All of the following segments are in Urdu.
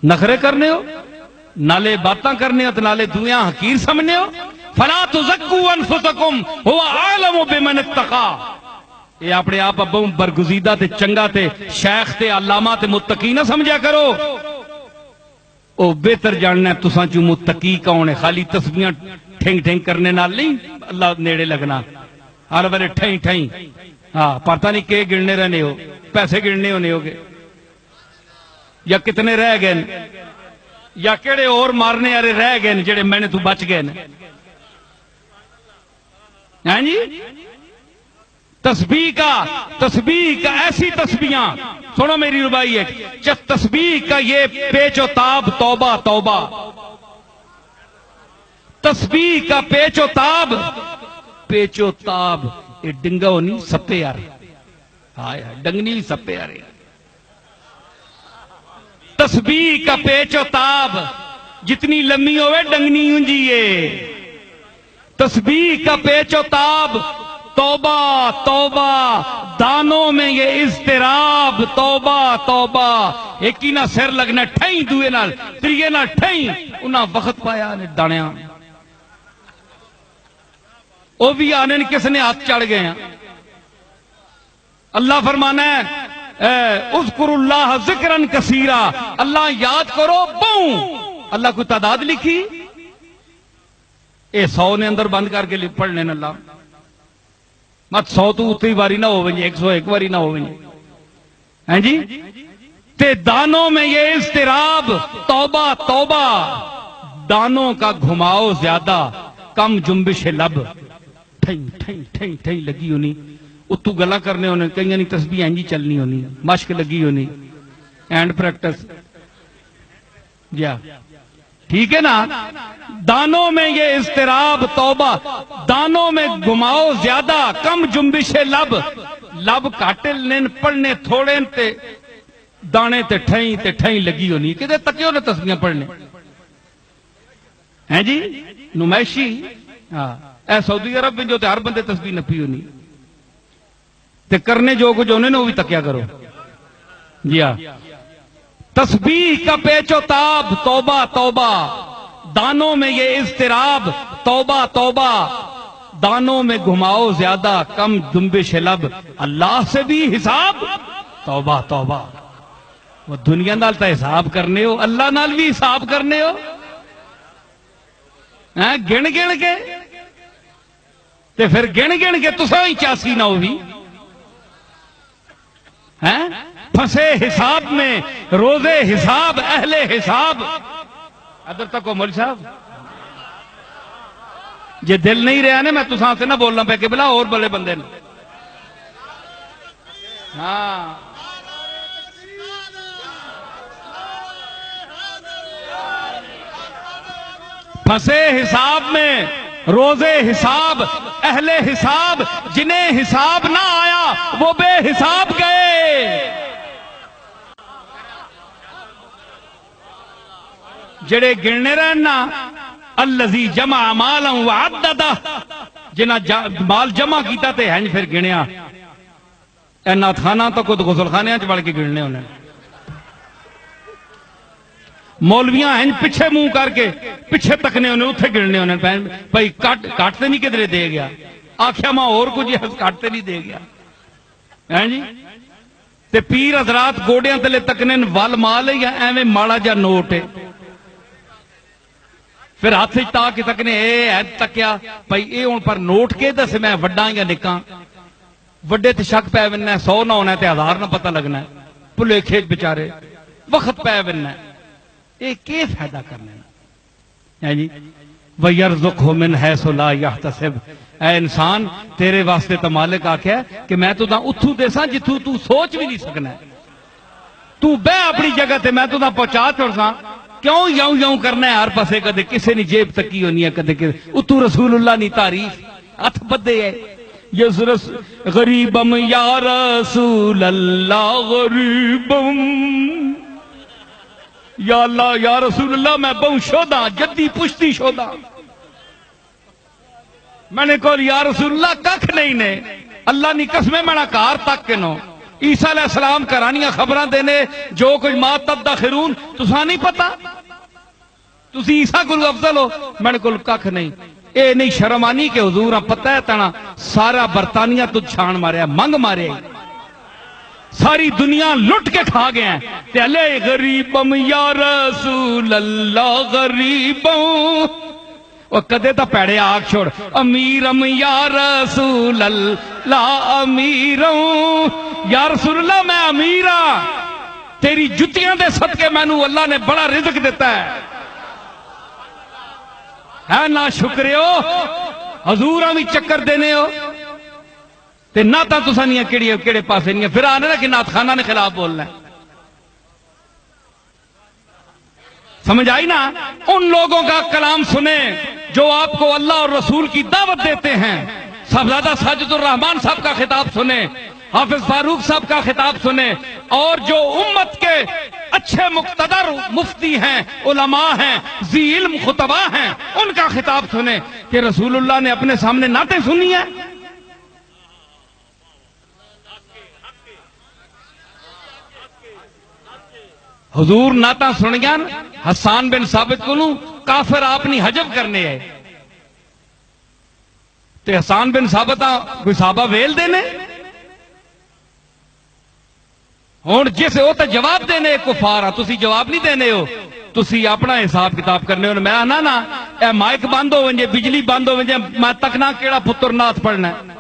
نخرے کرنے ہو، نالے باتاں کرنے ہو، نالے دنیا حقیر سمجھنے ہو. فلا تزکوا انفسکم هو اعلم بمن اتقى. یہ اپنے آپ ابوں برگزیدہ تے چنگا تے شیخ تے علامہ تے متقی نہ سمجھا کرو. او بہتر جاننا ہے تساں چوں متقی کون ہے. خالی تسبیحاں ٹھنگ ٹھنگ کرنے نال نہیں اللہ نیڑے لگنا. ہر بارے ٹھیں ٹھیں ہاں پتہ نہیں کہ گننے رہنے ہو، پیسے گننے ہونے ہوگے یا کتنے رہ گئے یا کیڑے اور مارنے والے رہ گئے جڑے میں نے تو بچ گئے. ہاں جی تسبیح کا ایسی تسبیحاں سنو میری ربائی ہے. تسبیح کا یہ پیچ و تاب توبہ توبہ. تسبیح کا پیچ و تاب یہ ڈنگا ہونی سپے یار ہائے ڈنگنی سپے یار. تسبیح کا پیچ و تاب جتنی لمبی ہوئے ڈنگنی ہونجیے. تسبیح کا پیچ و تاب توبہ توبہ. دانوں میں یہ اضطراب توبہ توبہ. ایک ہی نہ سر لگنا ٹھائیں دوئے نال تریے نہ ٹھائیں انہاں وقت پایا نے دانیاں او بھی آنے کس نے ہاتھ چڑھ گئے ہیں. اللہ فرمانا ہے اذکر اللہ ذکرن کثیرا. اللہ یاد کرو بہوں. اللہ کوئی تعداد لکھی اے 100 نے اندر بند کر کے پڑھنے اللہ مت 100 تو اتنی باری نہ ہو ونجے 101 باری نہ ہو ونجے. ہیں جی تے دانوں میں یہ اضطراب توبہ توبہ. دانوں کا گھماؤ زیادہ کم جنبش لب. ٹھیں ٹھیں ٹھیں ٹھیں لگی ہونی اتو گلا کرنے ہونے کئی نہیں تسبیح اینجی چلنی ہونی مشق لگی ہونی اینڈ پریکٹس جا ٹھیک ہے نا. دانوں میں یہ اضطراب توبہ. دانوں میں گھماؤ زیادہ کم جنبش لب. لب کاٹل نے پڑھنے تھوڑے تے دانے تے ٹھیں لگی ہونی کدے تکیوں نے تسبیحاں پڑھنے ہیں جی نمائشی. ہاں اے سعودی عرب میں جو تے ہر بندے تسبیح نپی ہونی تے کرنے جو کچھ ہونے وہ بھی تکیا کرو. جی ہاں تسبیح کا پیچ و تاب توبہ توبہ. دانوں میں یہ اضطراب توبہ توبہ. دانوں میں گھماؤ زیادہ کم جنبش لب. اللہ سے بھی حساب توبہ توبہ. وہ دنیا نال تا حساب کرنے ہو اللہ نال بھی حساب کرنے ہو گن گن کے تے پھر گن گن کے تساں ہی 84 نہ ہوئی پھنسے حساب میں روزے حساب اہل حساب. ادھر تک ہو مول صاحب جے دل نہیں رہا نے میں تساں سے نہ بولنا پہ کہ بلا اور بڑے بندے نے. ہاں پھنسے حساب میں روزے حساب اہل حساب. جنہیں حساب نہ آیا وہ بے حساب گئے. جڑے گننے رہنا الذی جمع مالا وعددہ. جنہ مال جمع کیتا تے ہنج پھر گنیا اے نات خانہ تو خود غسل خانے چ بڑھ کے گننے ہونے. مولویاں ہیں پچھے منہ کر کے پیچھے تکنے ہونے اتھے گرنے ہونے بھائی کاٹتے نہیں کدھرے دے گیا آخیا ماں اور کچھ کاٹتے نہیں دے گیا ہیں جی. تے پیر حضرات گوڑیاں تلے تکنے وال مال ہے یا ایویں ماڑا جا نوٹ ہے پھر ہاتھ سے تا کے تکنے اے تکیا بھائی اے ہن پر نوٹ کے دس میں وڈا یا نکاں. وڈے تے شک پے وننا 100 نہ ہونا تے 1000 نہ پتہ لگنا ہے. بھلیکھے بیچارے وقت پے وننا ہے. اے کی فائدہ کرنے ہے جی. وَيَرْزُقْهُ مِنْ حَيْثُ لَا يَحْتَسِبُ. اے انسان تیرے واسطے تو مالک آکھیا کہ میں تو اتھو دیساں جتھو تو سوچ بھی نہیں سکنا ہے. تو بے اپنی جگہ تے میں تو پہنچا چھوڑساں کیوں یوں یوں کرنا ہے ہر پاسے کدے کسے نہیں جیب تکی ہونی ہے کدے اتو رسول اللہ نہیں تعریف ہاتھ بدے ہے. یس غریبم یا رسول اللہ غریبم یا اللہ یا رسول اللہ میں بہوں شودا جدی پشتی شودا. میں نے کہا یا رسول اللہ ککھ نہیں نے اللہ نی قسمیں میں کار تک کے نو عیسیٰ علیہ السلام کرانیاں خبراں دینے جو کچھ ما تدخرون تساں نہیں پتا تسی عیسیٰ کو افضل ہو میں کل ککھ نہیں اے نہیں شرم آنی کہ حضور پتہ ہے تنا سارا برطانیہ تو چھان مارے منگ مارے ساری دنیا لٹ کے کھا گئے ہیں تے لے غریبم یا رسول اللہ غریبم وہ کدے تا پیڑے آگ چھوڑ امیرم یا رسول اللہ امیرم یا رسول اللہ میں امیرہ تیری جتیاں دے صدقے میں نو اللہ نے بڑا رزق دیتا ہے نا شکرے ہو حضوراں بھی چکر دینے ہو تے نہ تا تساں نہیں کیڑے پاسے نہیں پھر آنے نا کہ نعت خانہ نے خلاف بولنا ہے سمجھ آئی نا ان لوگوں کا کلام سنیں جو آپ کو اللہ اور رسول کی دعوت دیتے ہیں صاحبزادہ ساجد الرحمان صاحب کا خطاب سنیں حافظ فاروق صاحب کا خطاب سنیں اور جو امت کے اچھے مقتدر مفتی ہیں علماء ہیں ذی علم خطباء ہیں ان کا خطاب سنیں کہ رسول اللہ نے اپنے سامنے نعتیں سنی ہیں حضور نعتاں سن گیا حسان بن ثابت کو کافر آپ نہیں حجب کرنے ہے تے حسان بن ثابت کوئی صحابہ ویل دینے ہون جس ہو تو جواب دینے کفار تسی جواب نہیں دینے ہو تسی اپنا حساب کتاب کرنے ہو میں آنا نا اے مائک بند ہو ونجے بجلی بند ہو ونجے میں تکنا کیڑا پتر نات پڑھنا ہے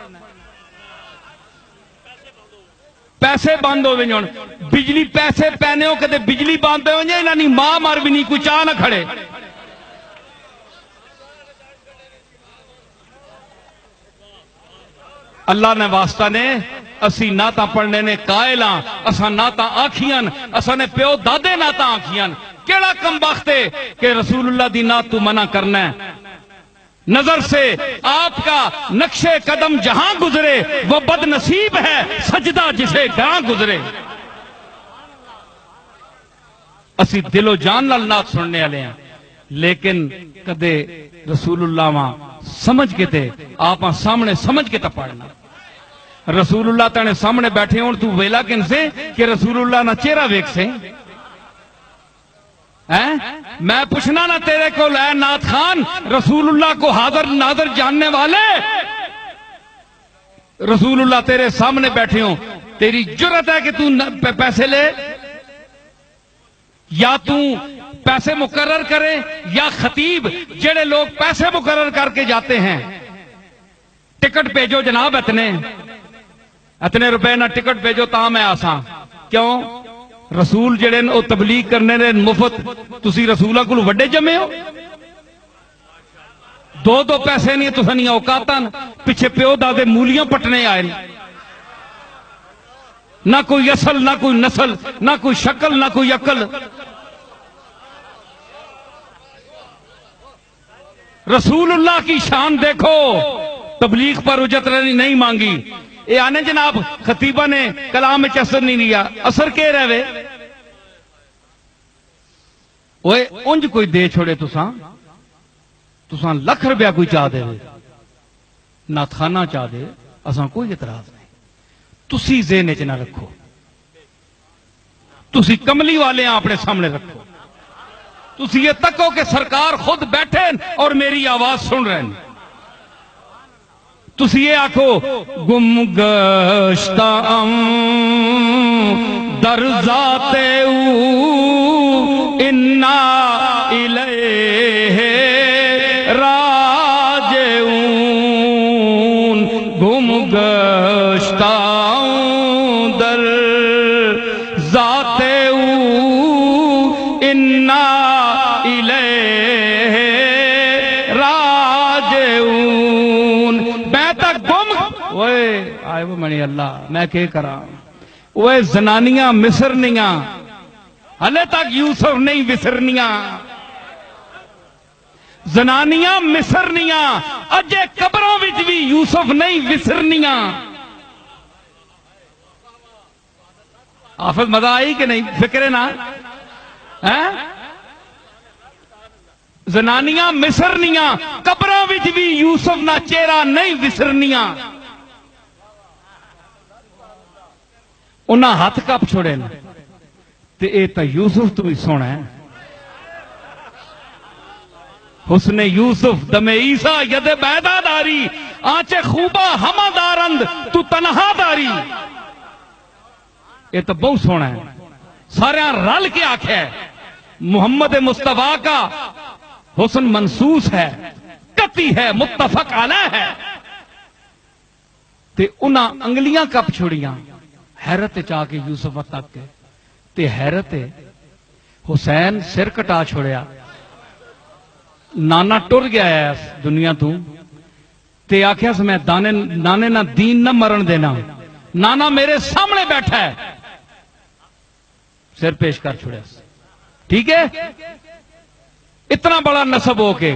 پیسے بند ہو ونجے بجلی پیسے پینے ہو کدے بجلی بند ہو ونجے انہاں نہیں ماں مر بھی نہیں کوئی چاہ نہ کھڑے اللہ نے واسطہ نے اسی نعتاں پڑھنے نے قائلاں اساں نعتاں آکھیاں اساں نے پیو دادے نعتاں آکھیاں کیڑا کم بخت ہے کہ رسول اللہ دی نعت تو منع کرنا ہے نظر سے آپ کا نقش قدم جہاں گزرے وہ بد نصیب ہے سجدہ جسے گاں گزرے اسی دل و جان نال نعت سننے والے ہیں لیکن کدے رسول اللہ وہاں سمجھ کے تے آپ سامنے سمجھ کے تا پڑھنا رسول اللہ تانے سامنے بیٹھے ہوں تو ویلا کن سے کہ رسول اللہ نہ چہرہ ویک سے میں پوچھنا نہ تیرے کو لے نعت خان رسول اللہ کو حاضر ناظر جاننے والے رسول اللہ تیرے سامنے بیٹھے ہوں تیری جرت ہے کہ تو پیسے لے یا تو پیسے مقرر کرے یا خطیب جڑے لوگ پیسے مقرر کر کے جاتے ہیں ٹکٹ بھیجو جناب اتنے روپے نہ ٹکٹ بھیجو تا میں آساں کیوں رسول جڑے او تبلیغ کرنے نے مفت تسی رسولہ کو وڈے جمے ہو دو پیسے نہیں تو سنیا اوقاتاں پیچھے پیو دادے مولیاں پٹنے آئے نہ کوئی اصل نہ کوئی نسل نہ کوئی شکل نہ کوئی عقل رسول اللہ کی شان دیکھو تبلیغ پر اجرت نہیں مانگی اے آنے جناب خطیبہ نے کلام میں اثر نہیں لیا اثر کے رہے اوے انج کوئی دے چھوڑے تساں لکھ روپیہ کوئی چاہ دے نعت خانہ چاہ دے اساں کوئی اعتراض نہیں تسی ذہن چ نہ رکھو تسی کملی والے ہیں اپنے سامنے رکھو تسی یہ تکو کہ سرکار خود بیٹھے اور میری آواز سن رہے ہیں تسی یہ آکھو گم گشتہ در ذات او انا الیہ راجعون گم گشتہ در ذات او انا الیہ راجعون میں تک گم اوے آئے وہ منی اللہ میں کہ کرا اوے زنانیاں مصرنیاں ہلے تک یوسف نہیں وسرنیاں زنانیاں مصرنیاں اجے قبروں وچ بھی یوسف نہیں وسرنیاں حافظ مزہ آئی کہ نہیں فکر نا زنانیاں مصرنیاں قبروں وچ بھی یوسف نہ چہرہ نہیں وسرنیاں انہاں ہاتھ کپ چھوڑے نا تے اے تا یوسف تو بھی سونا ہے. حسن یوسف دم عیسیٰ ید بیدا داری آنچے خوبا ہما دارند تو تنہا داری. یہ تو بہت سونا ہے. سارے رل کے آنکھیں ہے محمد مصطفیٰ کا حسن منصوص ہے، قطعی ہے، متفق علیہ ہے. تے انہاں انگلیاں کپ چھوڑیاں حیرت چاہ کے یوسف تک کے تے حیرت حسین سر کٹا چھوڑیا. نانا ٹر گیا ہے اس دنیا تو تے آکھیا سے میں نانے نہ دین نہ مرن دینا، نانا میرے سامنے بیٹھا ہے، سر پیش کر چھوڑیا. ٹھیک ہے، اتنا بڑا نسب ہو کے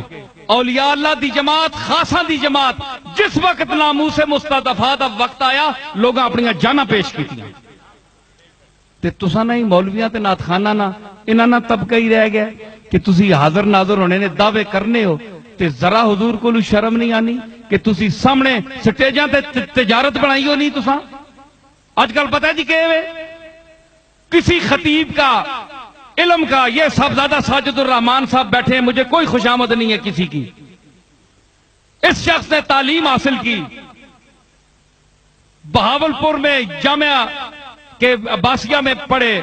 اولیاء اللہ دی جماعت، خاصاں دی جماعت، جس وقت ناموس مستضعفا دا وقت آیا لوگ اپنی جانا پیش کیتیاں تے تساں نہیں مولویاں تے نعت خانہ نہ انہاں نہ طبقہ ہی رہ گیا کہ تسی حاضر ناظر ہونے نے دعوے کرنے ہو تے ذرا حضور کو شرم نہیں آنی کہ تسی سامنے سٹیجاں تے تجارت بنائی ہو. نہیں تساں آج کل پتہ ہے جی کہ کسی خطیب کا علم کا یہ صاحبزادہ ساجد الرحمان صاحب بیٹھے ہیں، مجھے کوئی خوشامد نہیں ہے کسی کی. اس شخص نے تعلیم حاصل کی، بہاولپور میں جامعہ کے عباسیہ میں پڑھے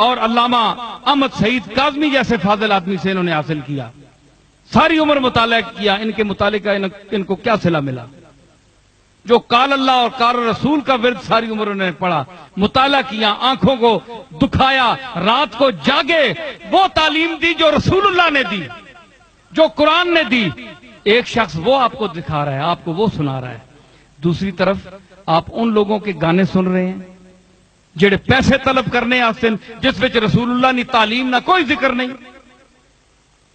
اور علامہ احمد سعید کاظمی جیسے فاضل آدمی سے انہوں نے حاصل کیا. ساری عمر مطالعہ کیا. ان کے مطالعہ ان کو کیا صلہ ملا؟ جو قال اللہ اور قال رسول کا ورد ساری عمر انہوں نے پڑھا، مطالعہ کیا، آنکھوں کو دکھایا، رات کو جاگے، وہ تعلیم دی جو رسول اللہ نے دی، جو قرآن نے دی. ایک شخص وہ آپ کو دکھا رہا ہے، آپ کو وہ سنا رہا ہے. دوسری طرف آپ ان لوگوں کے گانے سن رہے ہیں جڑے پیسے طلب کرنے آستے ہیں، جس وچ رسول اللہ نے تعلیم نہ کوئی ذکر نہیں،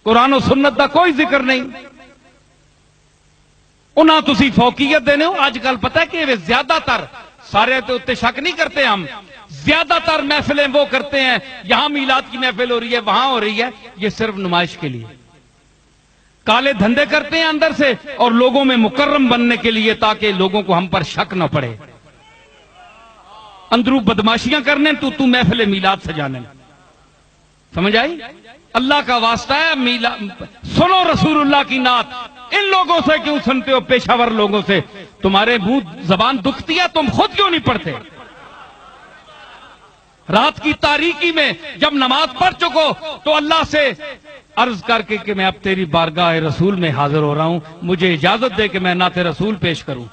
قرآن و سنت دا کوئی ذکر نہیں. انہاں تسی فوقیت دینے ہو. آج کل پتہ ہے کہ وہ زیادہ تر، سارے تو اتنے شک نہیں کرتے ہم، زیادہ تر محفلیں وہ کرتے ہیں، یہاں میلاد کی محفل ہو رہی ہے، وہاں ہو رہی ہے، یہ صرف نمائش کے لیے. کالے دھندے کرتے ہیں اندر سے اور لوگوں میں مکرم بننے کے لیے تاکہ لوگوں کو ہم پر شک نہ پڑے. اندرو بدماشیاں کرنے تو محفل میلاد سجانے. سمجھ آئی؟ اللہ کا واسطہ ہے، سنو رسول اللہ کی نعت. ان لوگوں سے کیوں سنتے ہو؟ پیشہ ور لوگوں سے. تمہارے منہ زبان دکھتی ہے، تم خود کیوں نہیں پڑھتے؟ رات کی تاریکی میں جب نماز پڑھ چکو تو اللہ سے عرض کر کے کہ میں اب تیری بارگاہ رسول میں حاضر ہو رہا ہوں، مجھے اجازت دے کہ میں نعت رسول پیش کروں.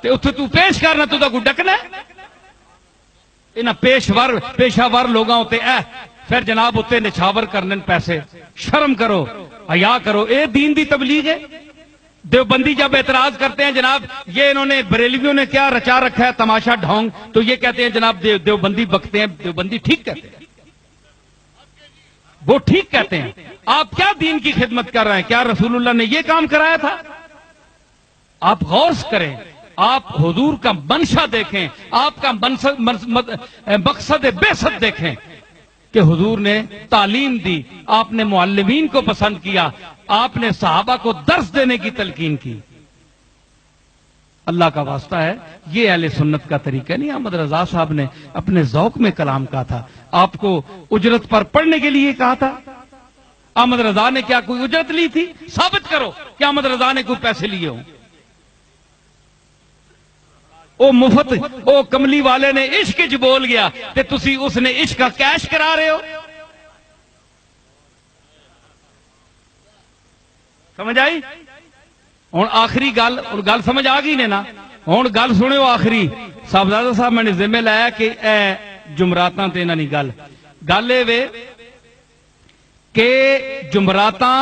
تے اتھے تو پیش کرنا تو کوئی ڈکنا ہے؟ انہاں پیشہ ور لوگاں ہوتے پھر جناب اتنے نچھاور کرنے پیسے. شرم کرو، حیا کرو. اے دین دی تبلیغ ہے. دیوبندی جب اعتراض کرتے ہیں جناب یہ انہوں نے بریلویوں نے کیا رچا رکھا ہے تماشا ڈھونگ، تو یہ کہتے ہیں جناب دیوبندی بکتے ہیں. دیوبندی ٹھیک کہتے ہیں، وہ ٹھیک کہتے ہیں. آپ کیا دین کی خدمت کر رہے ہیں؟ کیا رسول اللہ نے یہ کام کرایا تھا؟ آپ غور کریں، آپ حضور کا منشا دیکھیں، آپ کا مقصد بعثت دیکھیں کہ حضور نے تعلیم دی، آپ نے معلمین کو پسند کیا، آپ نے صحابہ کو درس دینے کی تلقین کی. اللہ کا واسطہ ہے، یہ اہل سنت کا طریقہ نہیں. احمد رضا صاحب نے اپنے ذوق میں کلام کہا تھا، آپ کو اجرت پر پڑھنے کے لیے کہا تھا. احمد رضا نے کیا کوئی اجرت لی تھی؟ ثابت کرو کہ احمد رضا نے کوئی پیسے لیے ہوں. او مفت او کملی والے نے عشق چ بول گیا تے تسی اس نے عشق کا کیش کرا رہے ہو. سمجھ آئی؟ ہوں آخری گل سمجھ آ گئی نے نا. ہوں گل سنو آخری. صاحبزادہ صاحب میں نے ذمہ لایا کہ اے جمعراتاں تے انہاں دی گل اے کہ جمعراتاں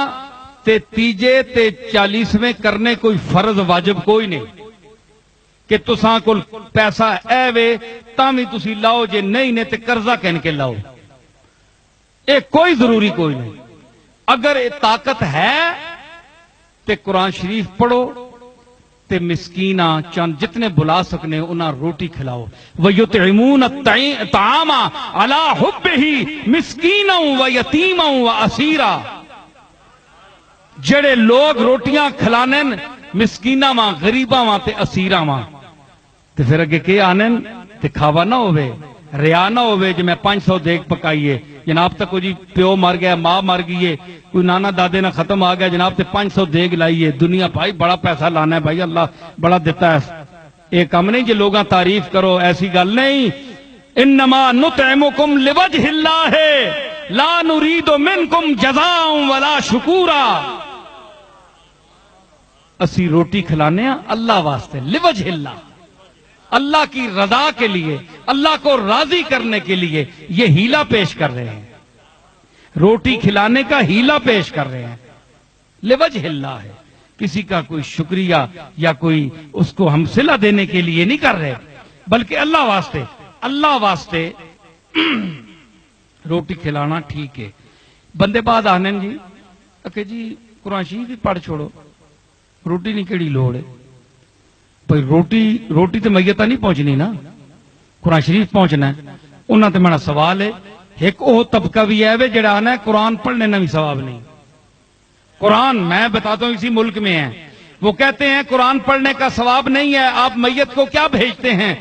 تے تیجے تے 40ویں کرنے کوئی فرض واجب کوئی نہیں کہ تساں کول پیسہ اے وے تاں وی تسی لاؤ، جے نہیں نے تے قرضہ کہن کے لاؤ. اے کوئی ضروری کوئی نہیں. اگر اے طاقت ہے تے قرآن شریف پڑھو تے مسکیناں چند جتنے بلا سکنے انہاں روٹی کھلاؤ. وَيُطْعِمُونَ الطَّعَامَ عَلَىٰ حُبِّهِ مِسْكِينًا وَيَتِيمًا وَأَسِيرًا. جڑے لوگ روٹیاں کھلانن مسکیناں واں، غریباں واں تے اسیراں واں. تے پھر اگے کہ آنن دکھاوا نہ ہوئے، ریا نہ ہوئے جو میں 500 دیگ پکائیے جناب تک کوئی جی پیو مر گیا، ماں مر گئی، کوئی نانا دادے نہ ختم آ گیا جناب تے 500 دیگ لائیے، دنیا بھائی بڑا پیسہ لانا ہے بھائی، اللہ بڑا دیتا ہے، ایک کم نہیں جو لوگاں تعریف کرو، ایسی گل نہیں۔ انما نطعمکم لوجہ اللہ لا نرید منکم جزاء ولا شکورا، اسی روٹی کھلانے ہیں اللہ واسطے، لوجہ اللہ، اللہ کی رضا کے لیے، اللہ کو راضی کرنے کے لیے یہ ہیلا پیش کر رہے ہیں، روٹی کھلانے کا ہیلا پیش کر رہے ہیں، لوجہ اللہ ہے، کسی کا کوئی شکریہ یا کوئی اس کو ہم صلہ دینے کے لیے نہیں کر رہے، بلکہ اللہ واسطے روٹی کھلانا ٹھیک ہے۔ بندے بعد آنے جی کہ جی قرآن شریف بھی پڑھ چھوڑو، روٹی نہیں کیڑی لوڑ ہے بھائی، روٹی تو میت نہیں پہنچنی نا، قرآن شریف پہنچنا ہے، انہاں تے میرا سوال ہے، ایک وہ طبقہ بھی ہے جڑا آنا ہے قرآن پڑھنے نہ بھی ثواب نہیں، قرآن میں بتاتا ہوں اسی ملک میں ہے، وہ کہتے ہیں قرآن پڑھنے کا ثواب نہیں ہے، آپ میت کو کیا بھیجتے ہیں؟